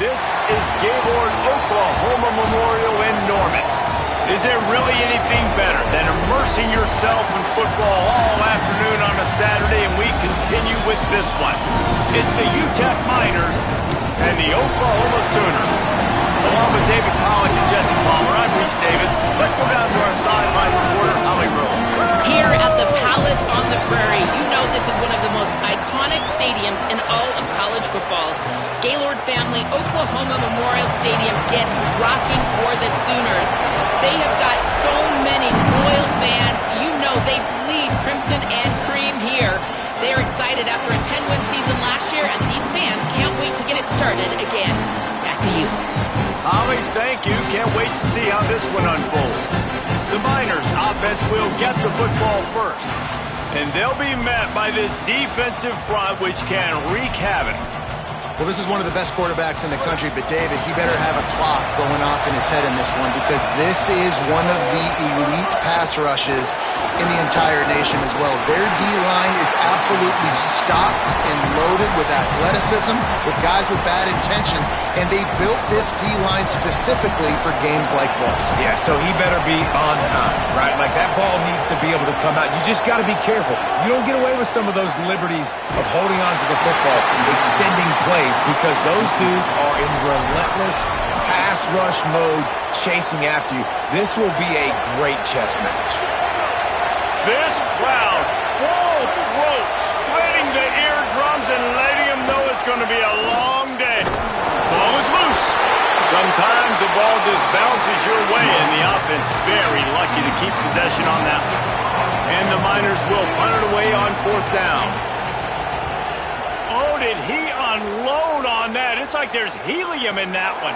This is Gaylord Oklahoma Memorial in Norman. Is there really anything better than immersing yourself in football all afternoon on a Saturday, and we continue with this one. It's the UTEP Miners and the Oklahoma Sooners. Along with David Pollock and Jesse Palmer, I'm Reese Davis. Let's go down to our sideline reporter, Holly Rose. Here at the Palace on the Prairie, you know this is one of the most iconic stadiums in all of college football. Gaylord family Oklahoma Memorial Stadium gets rocking for the Sooners. They have got so many loyal fans. You know they bleed crimson and cream here. They're excited after a 10-win season last year, and these fans can't wait to get it started again. Back to you. Holly, thank you. Can't wait to see how this one unfolds. The Miners offense will get the football first, and they'll be met by this defensive front, which can wreak havoc. Well, this is one of the best quarterbacks in the country, but David, he better have a clock going off in his head in this one, because this is one of the elite pass rushes in the entire nation as well. Their D-line is absolutely stocked and loaded with athleticism, with guys with bad intentions, and they built this D-line specifically for games like this. Yeah, so he better be on time, right? Like, that ball needs to be able to come out. You just got to be careful. You don't get away with some of those liberties of holding on to the football, extending plays, because those dudes are in relentless pass rush mode, chasing after you. This will be a great chess match. This crowd, full throat, splitting the eardrums and letting them know it's going to be a long day. Ball is loose. Sometimes the ball just bounces your way, and the offense very lucky to keep possession on that one. And the Miners will punt it away on 4th down. Oh, did he unload on that? It's like there's helium in that one.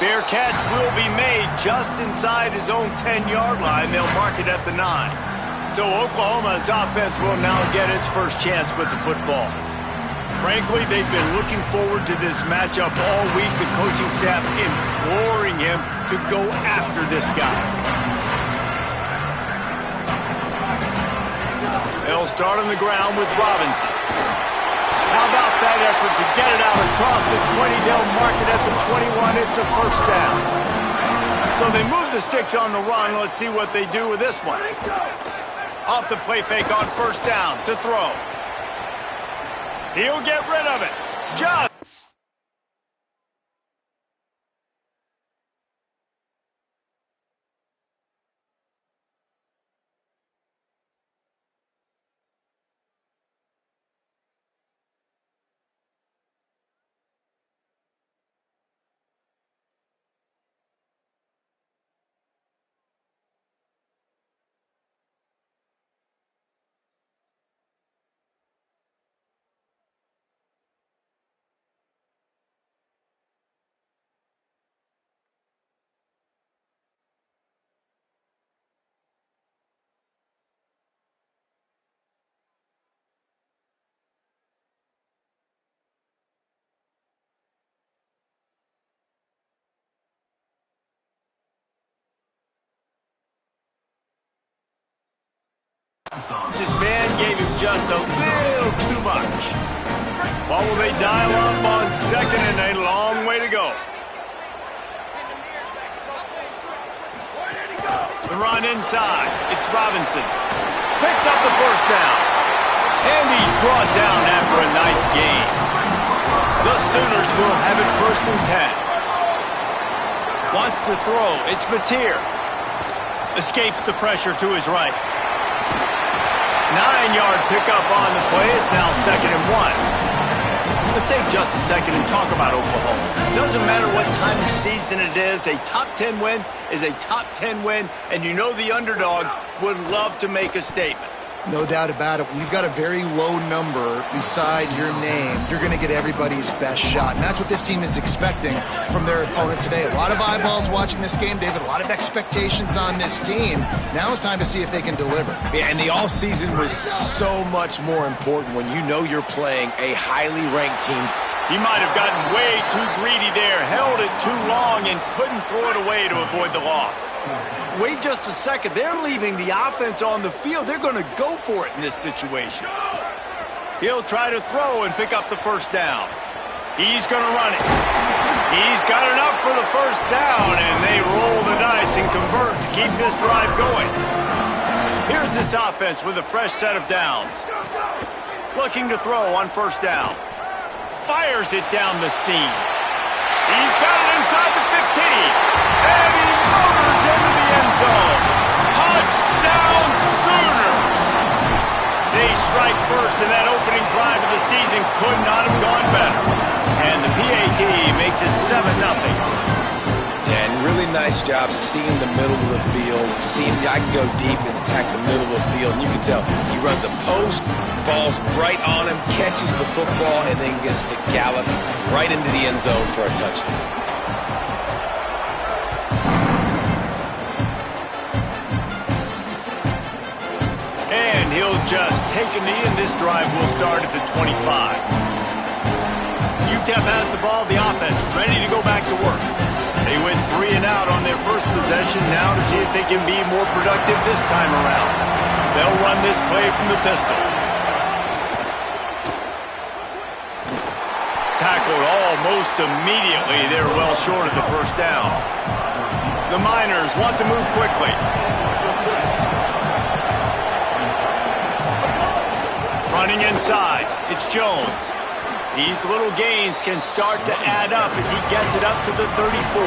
Fair catch will be made just inside his own 10-yard line. They'll mark it at the 9. So Oklahoma's offense will now get its first chance with the football. Frankly, they've been looking forward to this matchup all week. The coaching staff imploring him to go after this guy. They'll start on the ground with Robinson. How about that effort to get it out across the 20? They'll mark it at the 21. It's a first down. So they move the sticks on the run. Let's see what they do with this one. Off the play fake on 1st down to throw. He'll get rid of it. Just. This man gave him just a little too much. Ball will they dial up on 2nd and a long way to go. The run inside. It's Robinson. Picks up the first down. And he's brought down after a nice gain. The Sooners will have it 1st and 10. Wants to throw. It's Mateer. Escapes the pressure to his right. 9-yard pickup on the play. It's now 2nd and 1. Let's take just a second and talk about Oklahoma. Doesn't matter what time of season it is, a top 10 win is a top 10 win, and you know the underdogs would love to make a statement. No doubt about it. When you've got a very low number beside your name, you're going to get everybody's best shot. And that's what this team is expecting from their opponent today. A lot of eyeballs watching this game, David. A lot of expectations on this team. Now it's time to see if they can deliver. Yeah, and the offseason was so much more important when you know you're playing a highly ranked team. He might have gotten way too greedy there, held it too long, and couldn't throw it away to avoid the loss. Wait just a second. They're leaving the offense on the field. They're going to go for it in this situation. He'll try to throw and pick up the first down. He's going to run it. He's got enough for the first down, and they roll the dice and convert to keep this drive going. Here's this offense with a fresh set of downs. Looking to throw on first down. Fires it down the seam. He's got it inside the 15. And he motors into the end zone. Touchdown Sooners! They strike first, and that opening drive of the season could not have gone better. And the PAT makes it 7-0. Yeah, and really nice job seeing the middle of the field, seeing I can go deep and attack the middle of the field. And you can tell he runs a post, ball's right on him, catches the football, and then gets to gallop right into the end zone for a touchdown. And he'll just take a knee, and this drive will start at the 25. UTEP has the ball, the offense ready to go back to work. They went 3 and out on their first possession, now to see if they can be more productive this time around. They'll run this play from the pistol. Tackled almost immediately. They're well short of the first down. The Miners want to move quickly. Running inside, it's Jones. These little gains can start to add up as he gets it up to the 34.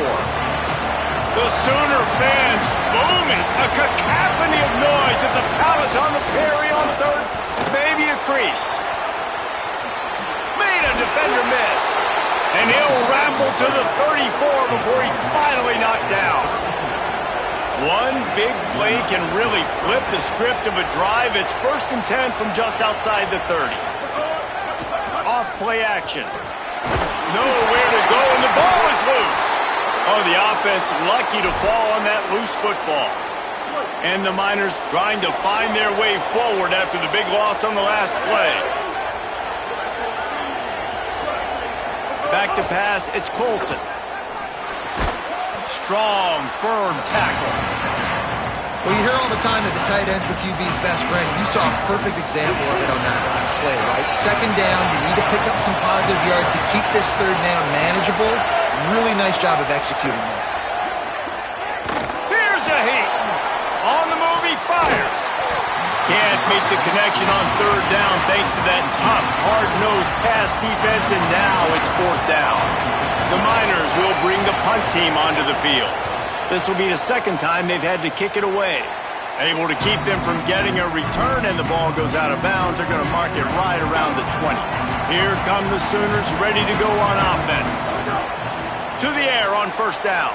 The Sooner fans booming. A cacophony of noise at the Palace on the Prairie on third. Maybe a crease. Made a defender miss. And he'll ramble to the 34 before he's finally knocked down. One big play can really flip the script of a drive. It's 1st and 10 from just outside the 30. Off play action. Nowhere to go, and the ball is loose. Oh, the offense lucky to fall on that loose football. And the Miners trying to find their way forward after the big loss on the last play. Back to pass, it's Colson. Strong, firm tackle. Well, you hear all the time that the tight end's the QB's best friend. You saw a perfect example of it on that last play, right? Second down, you need to pick up some positive yards to keep this third down manageable. Really nice job of executing that. Here's a heat. On the move, he fires. Can't make the connection on third down thanks to that tough, hard-nosed pass defense, and now it's 4th down. The Miners will bring the punt team onto the field. This will be the second time they've had to kick it away. Able to keep them from getting a return, and the ball goes out of bounds. They're going to mark it right around the 20. Here come the Sooners ready to go on offense. To the air on first down.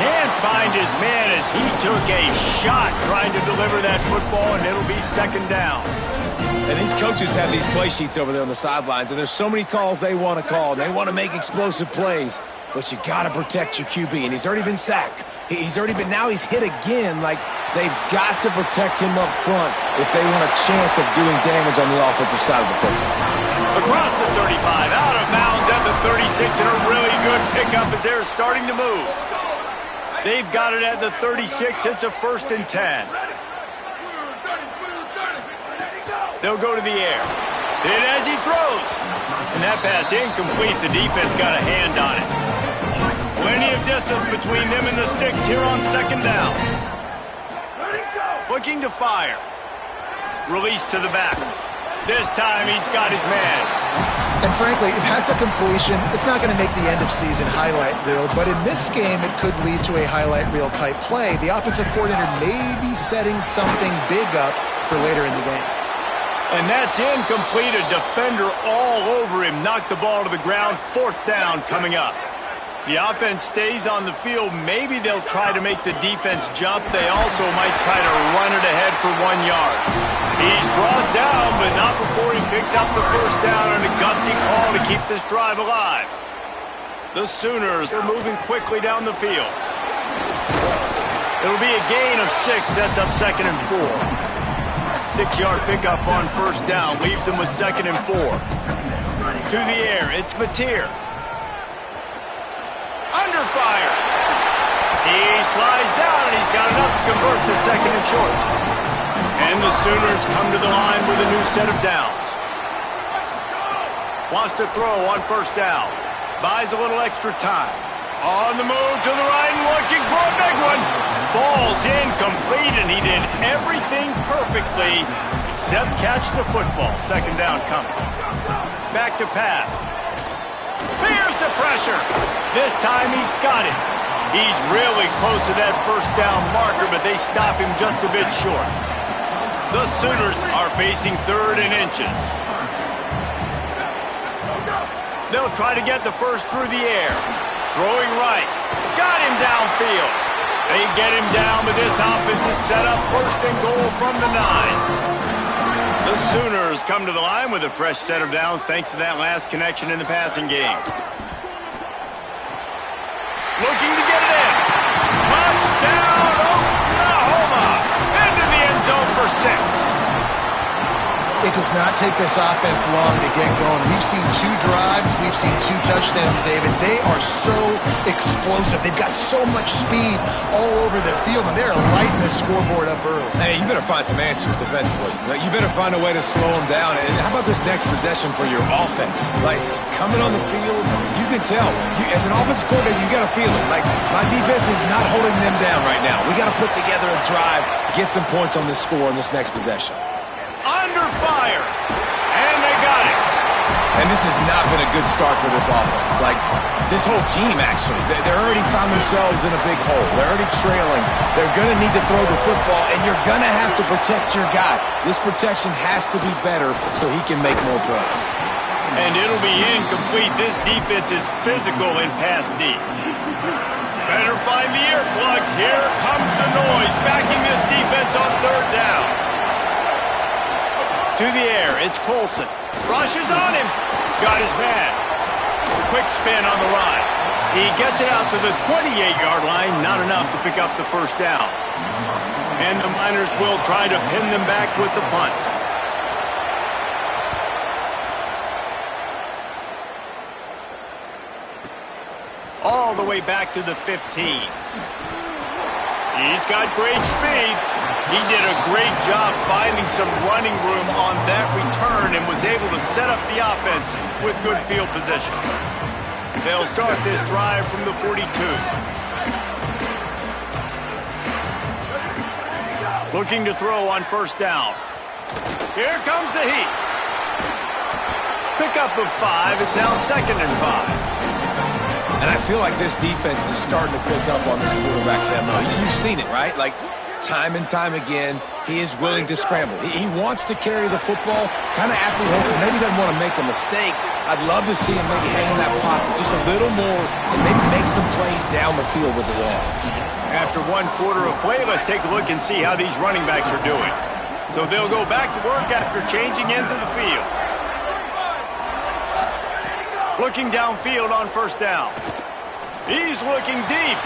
Can't find his man as he took a shot trying to deliver that football, and it'll be 2nd down. And these coaches have these play sheets over there on the sidelines, and there's so many calls they want to call. They want to make explosive plays. But you got to protect your QB, and he's already been sacked. Now he's hit again. Like, they've got to protect him up front if they want a chance of doing damage on the offensive side of the football. Across the 35, out of bounds at the 36, and a really good pickup as they're starting to move. They've got it at the 36. It's a 1st and 10. They'll go to the air. Hit as he throws. And that pass incomplete. The defense got a hand on it. Plenty of distance between them and the sticks here on 2nd down. Looking to fire. Release to the back. This time he's got his man. And frankly, if that's a completion, it's not going to make the end-of-season highlight reel. But in this game, it could lead to a highlight reel-type play. The offensive coordinator may be setting something big up for later in the game. And that's incomplete. A defender all over him. Knocked the ball to the ground. 4th down coming up. The offense stays on the field. Maybe they'll try to make the defense jump. They also might try to run it ahead for 1 yard. He's brought down, but not before he picks up the first down and a gutsy call to keep this drive alive. The Sooners are moving quickly down the field. It'll be a gain of 6. Sets up 2nd and 4. 6-yard pickup on first down. Leaves them with 2nd and 4. To the air, it's Mateer. Under fire. He slides down, and he's got enough to convert to 2nd and short. And the Sooners come to the line with a new set of downs. Wants to throw on first down. Buys a little extra time. On the move to the right and looking for a big one. Falls incomplete, and he did everything perfectly except catch the football. Second down coming. Back to pass. Fears the pressure. This time he's got it. He's really close to that first down marker, but they stop him just a bit short. The Sooners are facing 3rd and inches. They'll try to get the first through the air. Throwing right. Got him downfield. They get him down, but this offense is set up 1st and goal from the 9. The Sooners come to the line with a fresh set of downs thanks to that last connection in the passing game. Looking to get it in. Touchdown, Oklahoma! Into the end zone for 6. It does not take this offense long to get going. We've seen 2 drives. We've seen 2 touchdowns, David. They are so explosive. They've got so much speed all over the field, and they're lighting the scoreboard up early. Hey, you better find some answers defensively. You better find a way to slow them down. And how about this next possession for your offense? Like, coming on the field, you can tell. As an offensive coordinator, you got to feel it. Like, my defense is not holding them down right now. We got to put together a drive, get some points on this score on this next possession. Under fire. And they got it. And this has not been a good start for this offense. Like, this whole team, actually. They're already found themselves in a big hole. They're already trailing. They're going to need to throw the football, and you're going to have to protect your guy. This protection has to be better so he can make more plays. And it'll be incomplete. This defense is physical in pass deep. Better find the earplugs. Here comes the noise, backing this defense on 3rd down. To the air, it's Colson. Rushes on him. Got his man. Quick spin on the ride. He gets it out to the 28-yard line. Not enough to pick up the first down. And the Miners will try to pin them back with the punt. All the way back to the 15. He's got great speed. He did a great job finding some running room on that return and was able to set up the offense with good field position. They'll start this drive from the 42. Looking to throw on first down. Here comes the heat. Pickup of 5. It's now 2nd and 5. And I feel like this defense is starting to pick up on this quarterback's MO. You've seen it, right? Like, time and time again, he is willing to scramble. He wants to carry the football, kind of apprehensive, maybe doesn't want to make a mistake. I'd love to see him maybe hang in that pocket just a little more and maybe make some plays down the field with the ball. After 1 quarter of play, let's take a look and see how these running backs are doing. So they'll go back to work after changing into the field. Looking downfield on first down. He's looking deep.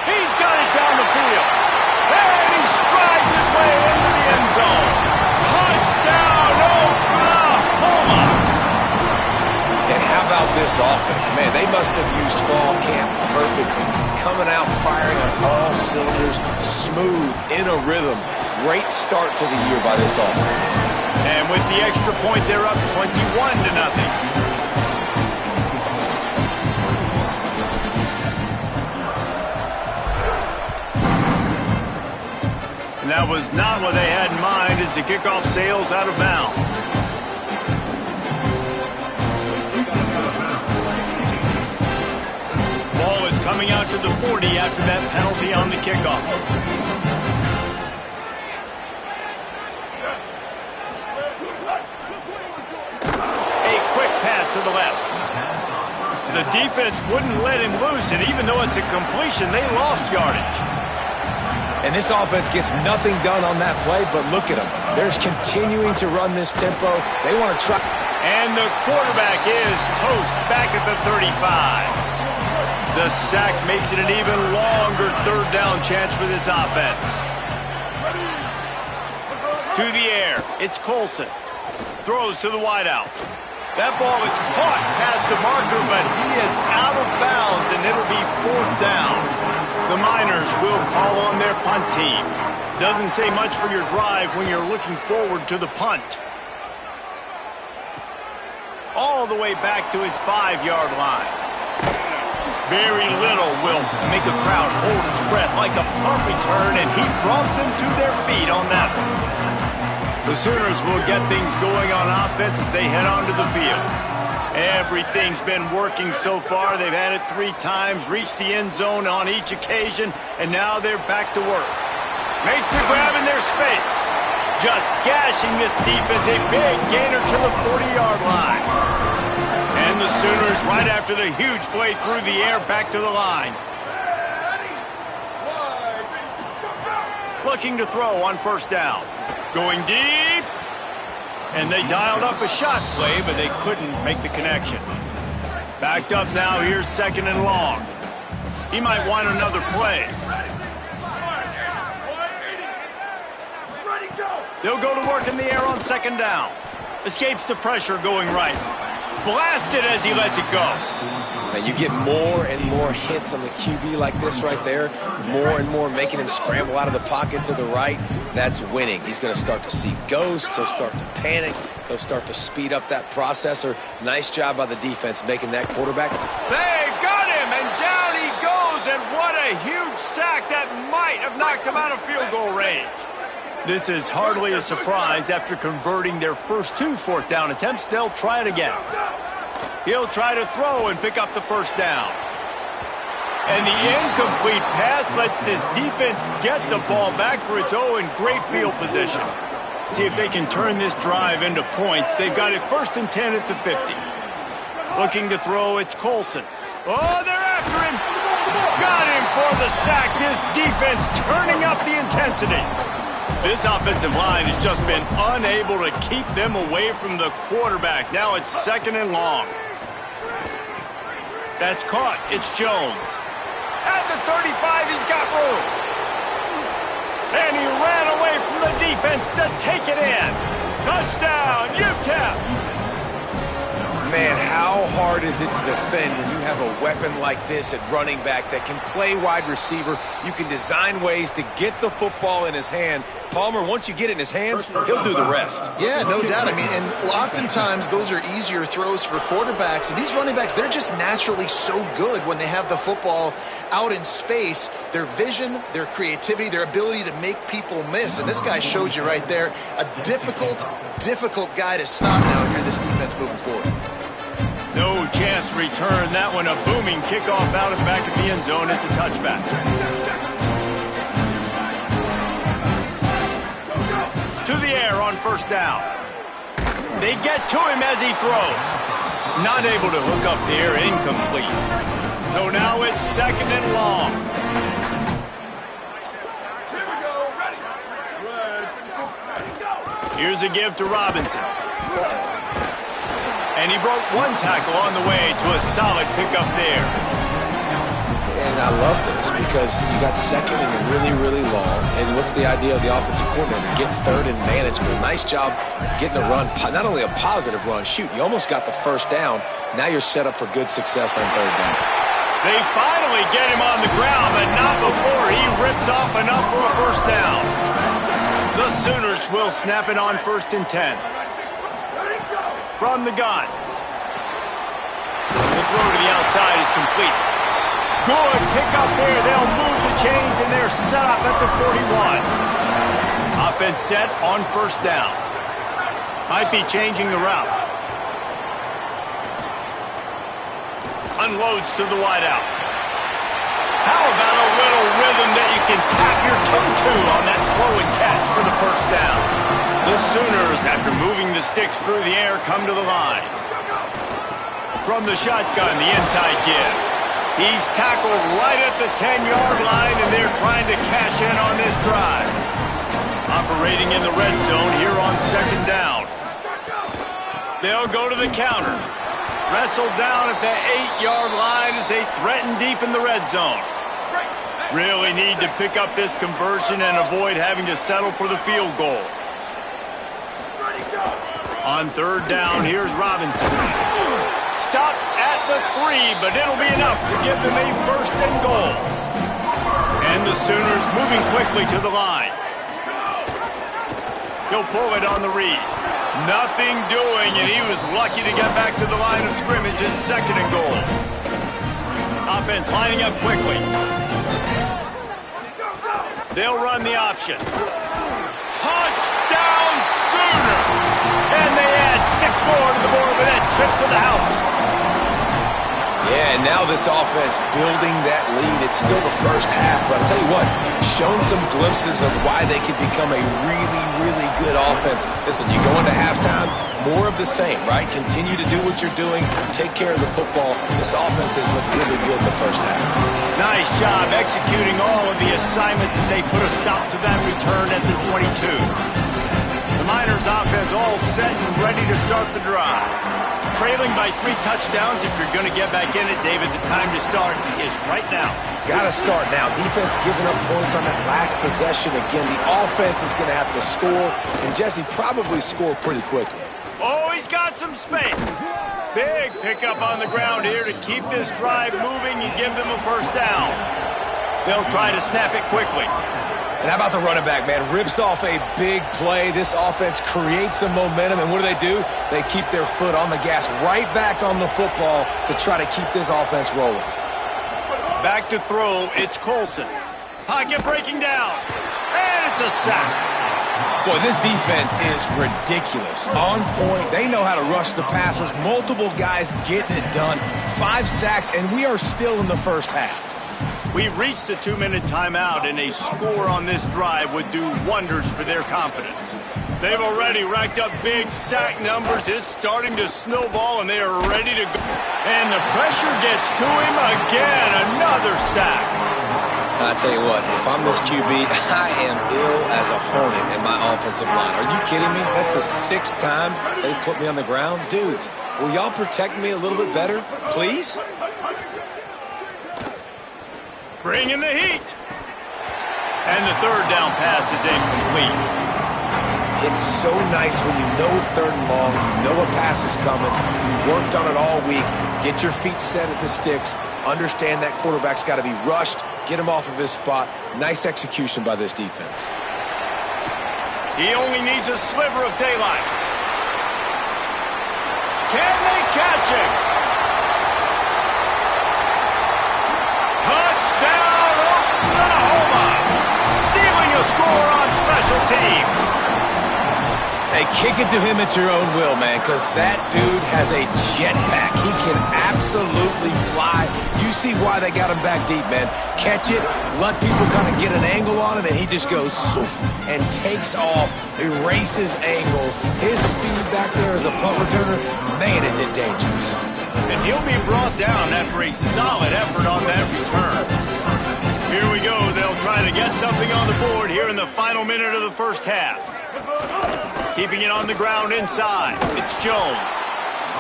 He's got it down the field. And he strides his way into the end zone. Touchdown, Oklahoma! And how about this offense? Man, they must have used fall camp perfectly. Coming out firing on all cylinders, smooth, in a rhythm. Great start to the year by this offense. And with the extra point, they're up 21-0. And that was not what they had in mind as the kickoff sails out of bounds. Ball is coming out to the 40 after that penalty on the kickoff. A quick pass to the left. The defense wouldn't let him loose, and even though it's a completion, they lost yardage. And this offense gets nothing done on that play, but look at them. They're continuing to run this tempo. They want to try. And the quarterback is toast back at the 35. The sack makes it an even longer 3rd down chance for this offense. To the air, it's Colson. Throws to the wideout. That ball is caught past the marker, but he is out of bounds, and it'll be 4th down. The Miners will call on their punt team. Doesn't say much for your drive when you're looking forward to the punt. All all the way back to his 5-yard line. Very little will make a crowd hold its breath like a punt return, and he brought them to their feet on that one. The Sooners will get things going on offense as they head onto the field. Everything's been working so far. They've had it 3 times, reached the end zone on each occasion, and now they're back to work. Makes the grab in their space. Just gashing this defense, a big gainer to the 40-yard line. And the Sooners, right after the huge play through the air, back to the line. Looking to throw on first down. Going deep. And they dialed up a shot play, but they couldn't make the connection. Backed up now, here's 2nd and long. He might want another play. They'll go to work in the air on 2nd down. Escapes the pressure going right. Blasted as he lets it go. And you get more and more hits on the QB like this right there. More and more making him scramble out of the pocket to the right. That's winning. He's going to start to see ghosts. He'll start to panic. He'll start to speed up that processor. Nice job by the defense making that quarterback. They got him, and down he goes. And what a huge sack that might have knocked him out of field goal range. This is hardly a surprise. After converting their first 2 4th down attempts, they'll try it again. He'll try to throw and pick up the first down. And the incomplete pass lets this defense get the ball back for its own in great field position. See if they can turn this drive into points. They've got it 1st and 10 at the 50. Looking to throw, it's Colson. Oh, they're after him. Got him for the sack. This defense turning up the intensity. This offensive line has just been unable to keep them away from the quarterback. Now it's 2nd and long. That's caught. It's Jones. At the 35, he's got room. And he ran away from the defense to take it in. Touchdown, UTEP. Man, how hard is it to defend when you have a weapon like this at running back that can play wide receiver? You can design ways to get the football in his hand. Palmer, once you get it in his hands, he'll do the rest. Yeah, no doubt. I mean, and oftentimes those are easier throws for quarterbacks. And these running backs, they're just naturally so good when they have the football out in space. Their vision, their creativity, their ability to make people miss. And this guy showed you right there, a difficult guy to stop now if you're this defense moving forward. No chance to return that one. A booming kickoff out and back at the end zone. It's a touchback. To the air on first down. They get to him as he throws. Not able to hook up there. Incomplete. So now it's 2nd and long. Here's a give to Robinson. And he broke 1 tackle on the way to a solid pickup there. And I love this because you got 2nd and you're really, really long. And what's the idea of the offensive coordinator? Get 3rd and manageable. Nice job getting the run. Not only a positive run, shoot, you almost got the first down. Now you're set up for good success on 3rd down. They finally get him on the ground, but not before he rips off enough for a first down. The Sooners will snap it on 1st and 10. From the gun. The throw to the outside is complete. Good pick up there. They'll move the chains, and they're set up at the 41. Offense set on 1st down. Might be changing the route. Unloads to the wideout. How about a little rhythm that you can tap your toe to on that throw and catch for the first down? The Sooners, after moving the sticks through the air, come to the line. From the shotgun, the inside give. He's tackled right at the 10-yard line, and they're trying to cash in on this drive. Operating in the red zone here on 2nd down. They'll go to the counter. Wrestled down at the 8-yard line as they threaten deep in the red zone. Really need to pick up this conversion and avoid having to settle for the field goal. On 3rd down, here's Robinson. Stopped at the 3, but it'll be enough to give them a 1st and goal. And the Sooners moving quickly to the line. He'll pull it on the read. Nothing doing, and he was lucky to get back to the line of scrimmage in 2nd and goal. Offense lining up quickly. They'll run the option. Touchdown Sooners! And they add 6 more to the board with that trip to the house. Yeah, and now this offense building that lead. It's still the first half, but I'll tell you what, shown some glimpses of why they could become a really, really good offense. Listen, you go into halftime, more of the same, right? Continue to do what you're doing, take care of the football. This offense has looked really good in the first half. Nice job executing all of the assignments as they put a stop to that return at the 22. The Miners offense all set and ready to start the drive. Trailing by 3 touchdowns. If you're going to get back in it, David, the time to start is right now. Got to start now. Defense giving up points on that last possession. Again, the offense is going to have to score, and Jesse probably score pretty quickly. Oh, he's got some space. Big pickup on the ground here to keep this drive moving and give them a first down. They'll try to snap it quickly. And how about the running back, man? Rips off a big play. This offense creates some momentum, and what do? They keep their foot on the gas, right back on the football to try to keep this offense rolling. Back to throw, it's Colson. Pocket breaking down, and it's a sack. Boy, this defense is ridiculous. On point, they know how to rush the passers. Multiple guys getting it done. 5 sacks, and we are still in the first half. We've reached the 2-minute timeout, and a score on this drive would do wonders for their confidence. They've already racked up big sack numbers. It's starting to snowball, and they are ready to go. And the pressure gets to him again. Another sack. I tell you what, if I'm this QB, I am ill as a hornet in my offensive line. Are you kidding me? That's the 6th time they put me on the ground. Dudes, will y'all protect me a little bit better, please? Bringing the heat. And the 3rd down pass is incomplete. It's so nice when you know it's 3rd and long, you know a pass is coming, you worked on it all week, get your feet set at the sticks, understand that quarterback's got to be rushed, get him off of his spot. Nice execution by this defense. He only needs a sliver of daylight. Can they catch him? Touchdown, Oklahoma! Stealing a score on special teams. Hey, kick it to him at your own will, man, because that dude has a jetpack. He can absolutely fly. You see why they got him back deep, man. Catch it, let people kind of get an angle on it, and he just goes soof and takes off, erases angles. His speed back there as a punt returner, man, is it dangerous. And he'll be brought down after a solid effort on that return. Here we go. They'll try to get something on the board here in the final minute of the first half. Keeping it on the ground inside. It's Jones.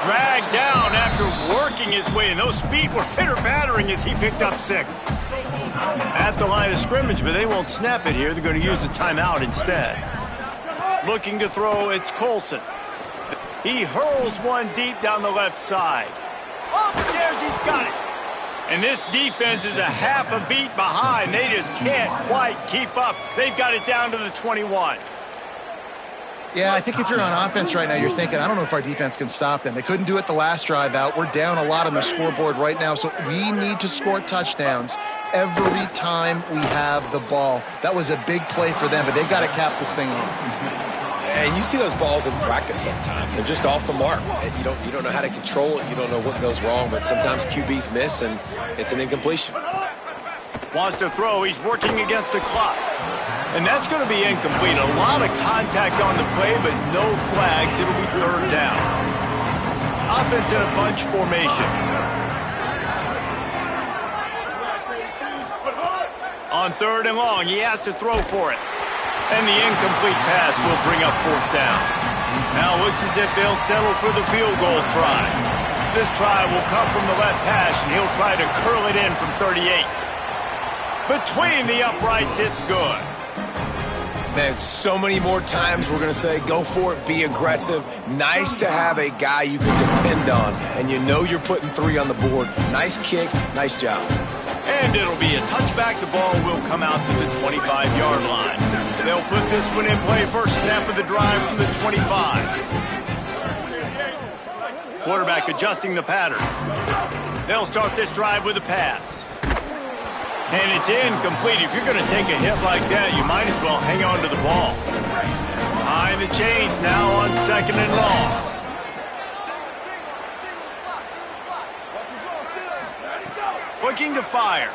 Dragged down after working his way, and those feet were pitter-pattering as he picked up 6. At the line of scrimmage, but they won't snap it here. They're going to use the timeout instead. Looking to throw, it's Colson. He hurls one deep down the left side. Upstairs, he's got it. And this defense is a half a beat behind. They just can't quite keep up. They've got it down to the 21. Yeah, I think if you're on offense right now, you're thinking, I don't know if our defense can stop them. They couldn't do it the last drive out. We're down a lot on the scoreboard right now, so we need to score touchdowns every time we have the ball. That was a big play for them, but they got to cap this thing off. And you see those balls in practice sometimes. They're just off the mark. You don't know how to control it. You don't know what goes wrong, but sometimes QBs miss, and it's an incompletion. Wants to throw. He's working against the clock. And that's going to be incomplete. A lot of contact on the play, but no flags. It'll be 3rd down. Offense in a bunch formation. On 3rd and long, he has to throw for it. And the incomplete pass will bring up 4th down. Now it looks as if they'll settle for the field goal try. This try will come from the left hash, and he'll try to curl it in from 38. Between the uprights, it's good. Man, so many more times we're going to say, go for it, be aggressive. Nice to have a guy you can depend on, and you know you're putting 3 on the board. Nice kick, nice job. And it'll be a touchback. The ball will come out to the 25-yard line. They'll put this one in play. First snap of the drive from the 25. Quarterback adjusting the pattern. They'll start this drive with a pass. And it's incomplete. If you're going to take a hit like that, you might as well hang on to the ball. Behind the chains now on 2nd and long. Looking to fire.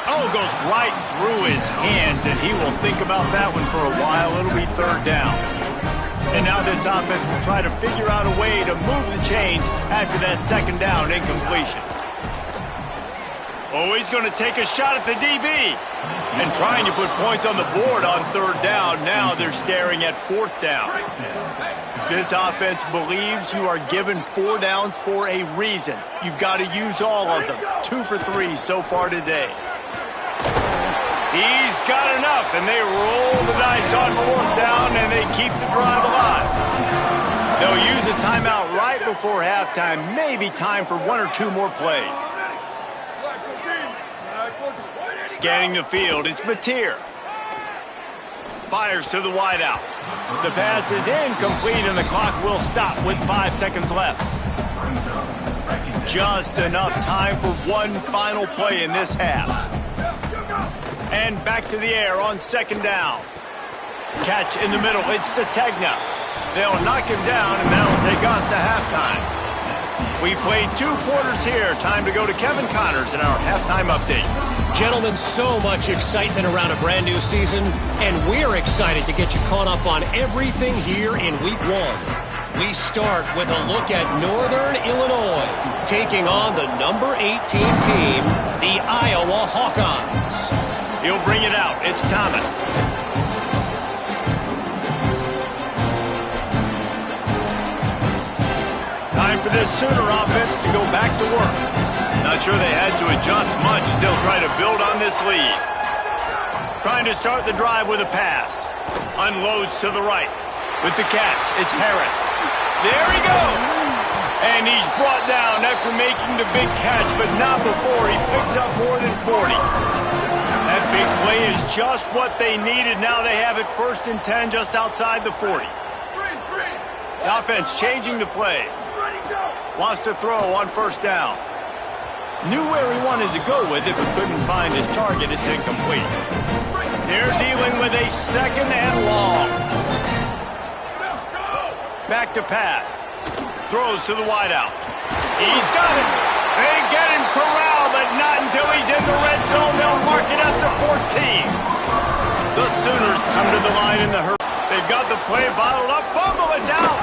Oh, goes right through his hands, and he will think about that one for a while. It'll be 3rd down. And now this offense will try to figure out a way to move the chains after that 2nd down incompletion. Oh, he's going to take a shot at the DB. And trying to put points on the board on 3rd down. Now they're staring at 4th down. This offense believes you are given 4 downs for a reason. You've got to use all of them. 2 for 3 so far today. He's got enough, and they roll the dice on 4th down, and they keep the drive alive. They'll use a timeout right before halftime. Maybe time for 1 or 2 more plays. Scanning the field, it's Mateer. Fires to the wideout. The pass is incomplete, and the clock will stop with 5 seconds left. Just enough time for one final play in this half. And back to the air on 2nd down. Catch in the middle, it's Sategna. They'll knock him down, and that'll take us to halftime. We played 2 quarters here. Time to go to Kevin Connors in our halftime update. Gentlemen, so much excitement around a brand new season, and we're excited to get you caught up on everything here in Week 1. We start with a look at Northern Illinois, taking on the number 18 team, the Iowa Hawkeyes. He'll bring it out. It's Thomas. Time for this Sooner offense to go back to work. Not sure they had to adjust much as they'll try to build on this lead. Trying to start the drive with a pass. Unloads to the right. With the catch, it's Harris. There he goes! And he's brought down after making the big catch, but not before he picks up more than 40. That big play is just what they needed. Now they have it 1st and 10 just outside the 40. The offense changing the play. Wants to throw on 1st down. Knew where he wanted to go with it, but couldn't find his target. It's incomplete. They're dealing with a 2nd and long. Back to pass. Throws to the wideout. He's got it. They get him corralled, but not until he's in the red zone. They'll mark it at the 14. The Sooners come to the line in the hurry. They've got the play bottled up. Fumble, it's out.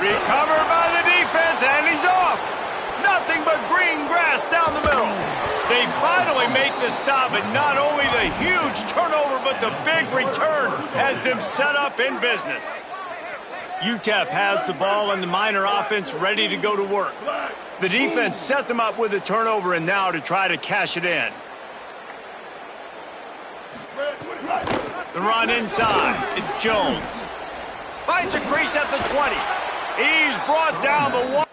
Recovered by the defense, and he's off. Nothing but green grass down the middle. They finally make the stop, and not only the huge turnover, but the big return has them set up in business. UTEP has the ball and the Miner offense ready to go to work. The defense set them up with a turnover, and now to try to cash it in. The run inside. It's Jones. Finds a crease at the 20. He's brought down the one.